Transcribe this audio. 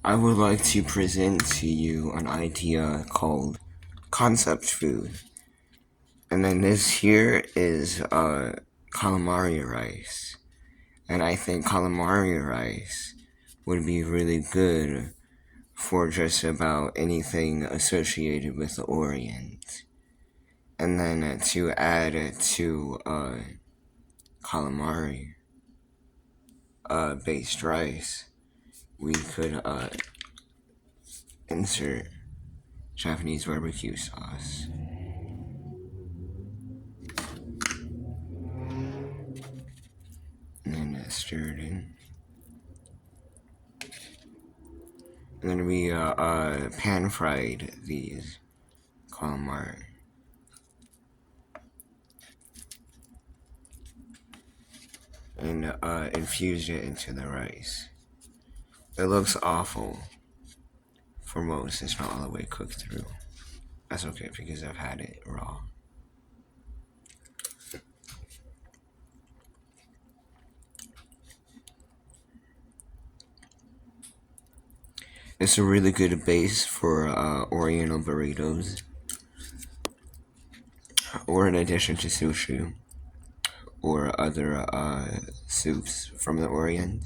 I would like to present to you an idea called concept food. And then this here is calamari rice. And I think calamari rice would be really good for just about anything associated with the Orient. And then to add to calamari based rice, we could insert Japanese barbecue sauce. And then stir it in. And then we pan fried these calamari. And infused it into the rice. It looks awful for most. It's not all the way cooked through. That's okay because I've had it raw. It's a really good base for Oriental burritos, or in addition to sushi, or other soups from the Orient.